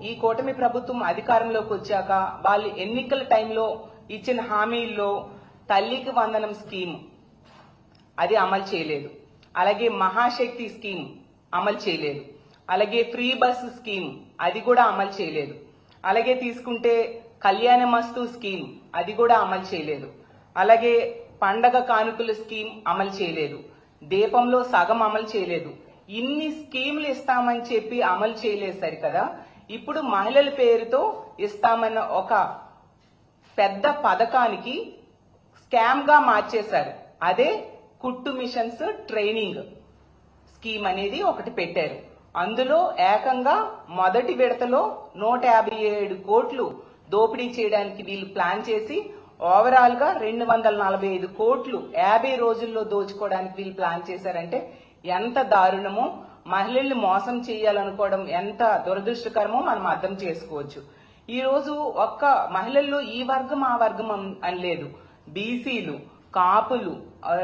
ఈ కూటమి ప్రభుత్వం అధికారంలోకి వచ్చాక వాళ్ళు ఎన్నికల టైంలో ఇచ్చిన హామీల్లో తల్లికి వందనం స్కీమ్ అది అమలు చేయలేదు. అలాగే మహాశక్తి స్కీమ్ అమలు చేయలేదు. అలాగే ఫ్రీ బస్సు స్కీమ్ అది కూడా అమలు చేయలేదు. అలాగే తీసుకుంటే కళ్యాణమస్తు స్కీమ్ అది కూడా అమలు చేయలేదు. అలాగే పండగ కానుకల స్కీమ్ అమలు చేయలేదు. దీపంలో సగం అమలు చేయలేదు. ఇన్ని స్కీములు ఇస్తామని చెప్పి అమలు చేయలేదు సరికదా. ఇప్పుడు మహిళల పేరుతో ఇస్తామన్న ఒక పెద్ద పథకానికి స్కామ్ గా మార్చేశారు. అదే కుట్టు మిషన్స్ ట్రైనింగ్ స్కీమ్ అనేది ఒకటి పెట్టారు. అందులో ఏకంగా మొదటి విడతలో 157 కోట్లు దోపిడీ చేయడానికి వీళ్ళు ప్లాన్ చేసి ఓవరాల్ గా 245 కోట్లు 50 రోజుల్లో దోచుకోవడానికి వీళ్ళు ప్లాన్ చేశారంటే ఎంత దారుణమో, మహిళల్ని మోసం చేయాలనుకోవడం ఎంత దురదృష్టకరమో మనం అర్థం చేసుకోవచ్చు. ఈ రోజు ఒక్క మహిళల్లో ఈ వర్గం ఆ వర్గం అని లేదు. బీసీలు, కాపులు,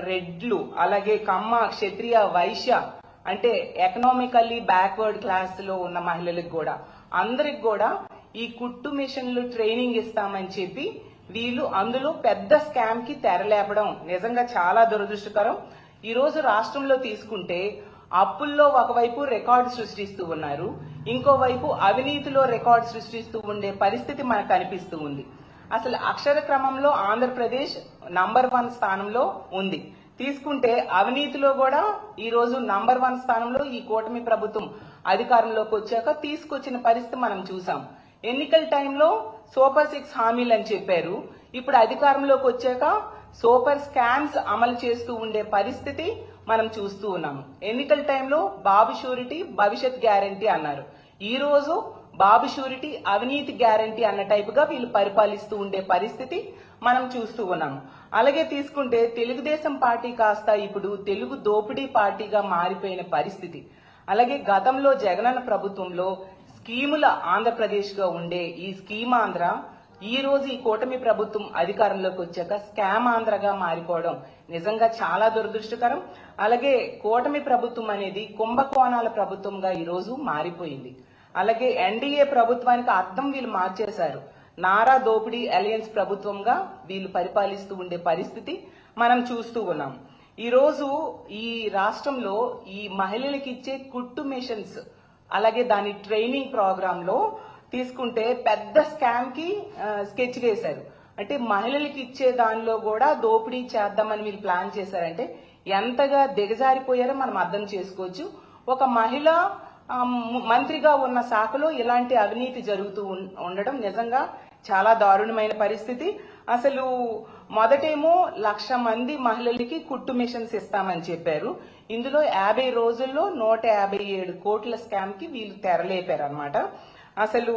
రెడ్లు, అలాగే కమ్మ, క్షత్రియ, వైశ్య అంటే ఎకనామికల్లీ బ్యాక్వర్డ్ క్లాస్ లో ఉన్న మహిళలకు కూడా అందరికి కూడా ఈ కుట్టు మిషన్లు ట్రైనింగ్ ఇస్తామని చెప్పి వీళ్ళు అందులో పెద్ద స్కామ్ కి తెరలేపడం నిజంగా చాలా దురదృష్టకరం. ఈ రోజు రాష్ట్రంలో తీసుకుంటే అప్పుల్లో ఒకవైపు రికార్డు సృష్టిస్తూ ఉన్నారు, ఇంకోవైపు అవినీతిలో రికార్డు సృష్టిస్తూ ఉండే పరిస్థితి మనకు కనిపిస్తూ ఉంది. అసలు అక్షర క్రమంలో ఆంధ్రప్రదేశ్ నంబర్ 1 స్థానంలో ఉంది. తీసుకుంటే అవినీతిలో కూడా ఈ రోజు నంబర్ 1 స్థానంలో ఈ కూటమి ప్రభుత్వం అధికారంలోకి వచ్చాక తీసుకొచ్చిన పరిస్థితి మనం చూసాం. ఎన్నికల టైంలో సూపర్ 6 హామీలు అని చెప్పారు. ఇప్పుడు అధికారంలోకి వచ్చాక సూపర్ స్కామ్స్ అమలు చేస్తూ ఉండే పరిస్థితి మనం చూస్తూ ఉన్నాము. ఎన్నికల టైంలో బాబు షూరిటీ భవిష్యత్ గ్యారంటీ అన్నారు. ఈ రోజు బాబు షూరిటీ అవినీతి గ్యారంటీ అన్న టైపుగా వీళ్ళు పరిపాలిస్తూ ఉండే పరిస్థితి మనం చూస్తూ ఉన్నాము. అలాగే తీసుకుంటే తెలుగుదేశం పార్టీ కాస్త ఇప్పుడు తెలుగు దోపిడీ పార్టీగా మారిపోయిన పరిస్థితి. అలాగే గతంలో జగనన్న ప్రభుత్వంలో స్కీముల ఆంధ్రప్రదేశ్ గా ఉండే ఈ స్కీమ్ ఆంధ్ర ఈ రోజు ఈ కూటమి ప్రభుత్వం అధికారంలోకి వచ్చాక స్కామ్ ఆంధ్రగా మారిపోవడం నిజంగా చాలా దురదృష్టకరం. అలాగే కూటమి ప్రభుత్వం అనేది కుంభకోణాల ప్రభుత్వంగా ఈ రోజు మారిపోయింది. అలాగే ఎన్డీఏ ప్రభుత్వానికి అర్థం వీళ్ళు మార్చేశారు. నారా దోపిడీ అలయన్స్ ప్రభుత్వంగా వీళ్ళు పరిపాలిస్తూ ఉండే పరిస్థితి మనం చూస్తూ ఉన్నాం. ఈ రోజు ఈ రాష్ట్రంలో ఈ మహిళలకు ఇచ్చే కుట్టు మిషన్స్ అలాగే దాని ట్రైనింగ్ ప్రోగ్రామ్ లో తీసుకుంటే పెద్ద స్కామ్ కి స్కెచ్ వేశారు. అంటే మహిళలకు ఇచ్చే దానిలో కూడా దోపిడీ చేద్దామని వీళ్ళు ప్లాన్ చేశారంటే ఎంతగా దిగజారిపోయారో మనం అర్థం చేసుకోవచ్చు. ఒక మహిళ మంత్రిగా ఉన్న శాఖలో ఇలాంటి అవినీతి జరుగుతూ ఉండడం నిజంగా చాలా దారుణమైన పరిస్థితి. అసలు మొదటేమో 1,00,000 మంది మహిళలకి కుట్టు మిషన్స్ ఇస్తామని చెప్పారు. ఇందులో 50 రోజుల్లో 157 కోట్ల స్కామ్ కి వీళ్ళు తెరలేపారు అనమాట. అసలు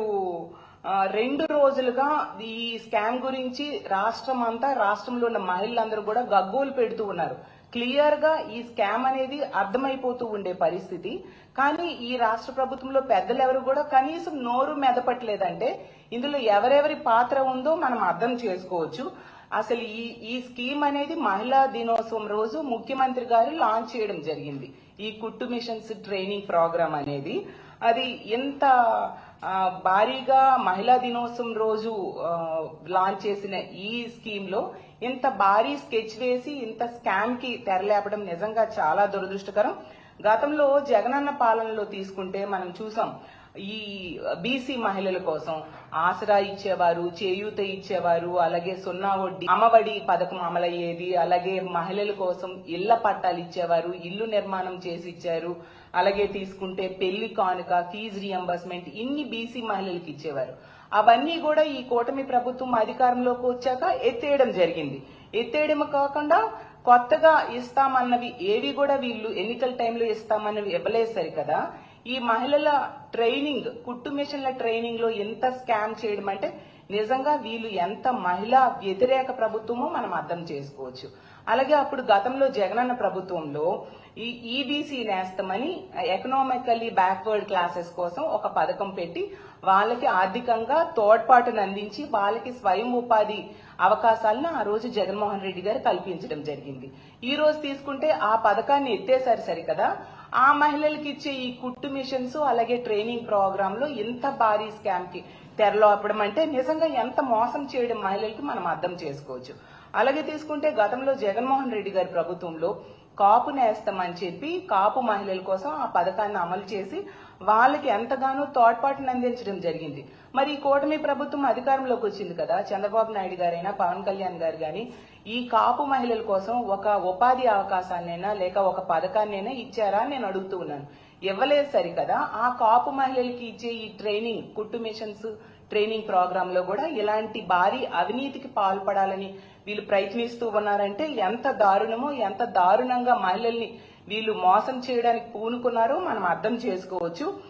2 రోజులుగా ఈ స్కామ్ గురించి రాష్ట్రంలో ఉన్న మహిళలందరూ కూడా గగ్గోలు పెడుతూ ఉన్నారు. క్లియర్ గా ఈ స్కామ్ అనేది అర్థమైపోతూ ఉండే పరిస్థితి. కానీ ఈ రాష్ట్ర ప్రభుత్వంలో పెద్దలు ఎవరు కూడా కనీసం నోరు మెదపట్లేదంటే ఇందులో ఎవరెవరి పాత్ర ఉందో మనం అర్థం చేసుకోవచ్చు. అసలు ఈ స్కీమ్ అనేది మహిళా దినోత్సవం రోజు ముఖ్యమంత్రి గారు లాంచ్ చేయడం జరిగింది. ఈ కుట్టు మిషన్స్ ట్రైనింగ్ ప్రోగ్రామ్ అనేది అది ఎంత భారీగా మహిళా దినోత్సవం రోజు లాంచ్ చేసిన ఈ స్కీమ్ లో ఇంత భారీ స్కెచ్ వేసి ఇంత స్కామ్ కి తెరలేపడం నిజంగా చాలా దురదృష్టకరం. గతంలో జగనన్న పాలనలో తీసుకుంటే మనం చూసాం ఈ బీసీ మహిళల కోసం ఆసరా ఇచ్చేవారు, చేయూత ఇచ్చేవారు, అలాగే 0 వడ్డీ అమ్మఒడి పథకం అమలయ్యేది, అలాగే మహిళల కోసం ఇళ్ల పట్టాలు ఇచ్చేవారు, ఇల్లు నిర్మాణం చేసి ఇచ్చారు, అలాగే తీసుకుంటే పెళ్లి కానుక, ఫీజు రియంబర్స్మెంట్ ఇన్ని బీసీ మహిళలకు ఇచ్చేవారు. అవన్నీ కూడా ఈ కూటమి ప్రభుత్వం అధికారంలోకి వచ్చాక ఎత్తేయడం జరిగింది. ఎత్తేయడం కాకుండా కొత్తగా ఇస్తామన్నవి ఏవి కూడా వీళ్ళు ఎన్నికల టైంలో ఇస్తామన్నవి ఇవ్వలేదు కదా. ఈ మహిళల ట్రైనింగ్ కుట్టు మిషన్ల ట్రైనింగ్ లో ఎంత స్కామ్ చేయడం అంటే నిజంగా వీళ్ళు ఎంత మహిళా వ్యతిరేక ప్రభుత్వమో మనం అర్థం చేసుకోవచ్చు. అలాగే అప్పుడు గతంలో జగనన్న ప్రభుత్వంలో ఈ ఈబీసీ నేస్తమని ఎకనామికల్లీ బ్యాక్వర్డ్ క్లాసెస్ కోసం ఒక పథకం పెట్టి వాళ్ళకి ఆర్థికంగా తోడ్పాటును అందించి వాళ్ళకి స్వయం ఉపాధి అవకాశాలను ఆ రోజు జగన్మోహన్ రెడ్డి గారు కల్పించడం జరిగింది. ఈ రోజు తీసుకుంటే ఆ పథకాన్ని ఎత్తేసారు సరికదా. ఆ మహిళలకు ఇచ్చే ఈ కుట్టు మిషన్స్ అలాగే ట్రైనింగ్ ప్రోగ్రామ్ లో ఇంత భారీ స్కామ్ కి తెరలోపడం అంటే నిజంగా ఎంత మోసం చేయడం మహిళలకి మనం అర్థం చేసుకోవచ్చు. అలాగే తీసుకుంటే గతంలో జగన్మోహన్ రెడ్డి గారి ప్రభుత్వంలో కాపు నేస్తం అని చెప్పి కాపు మహిళల కోసం ఆ పథకాన్ని అమలు చేసి వాళ్ళకి ఎంతగానో తోడ్పాటును అందించడం జరిగింది. మరి ఈ కూటమి ప్రభుత్వం అధికారంలోకి వచ్చింది కదా, చంద్రబాబు నాయుడు గారైనా పవన్ కళ్యాణ్ గారు గాని ఈ కాపు మహిళల కోసం ఒక ఉపాధి అవకాశాన్నైనా లేక ఒక పథకాన్నైనా ఇచ్చారా అని నేను అడుగుతూ ఉన్నాను. ఇవ్వలేదు సరికదా, ఆ కాపు మహిళలకి ఇచ్చే ఈ ట్రైనింగ్ కుట్టు మిషన్స్ ట్రైనింగ్ ప్రోగ్రామ్ లో కూడా ఇలాంటి భారీ అవినీతికి పాల్పడాలని వీళ్ళు ప్రయత్నిస్తూ ఉన్నారంటే ఎంత దారుణమో, ఎంత దారుణంగా మహిళల్ని వీళ్ళు మోసం చేయడానికి పూనుకున్నారో మనం అర్థం చేసుకోవచ్చు.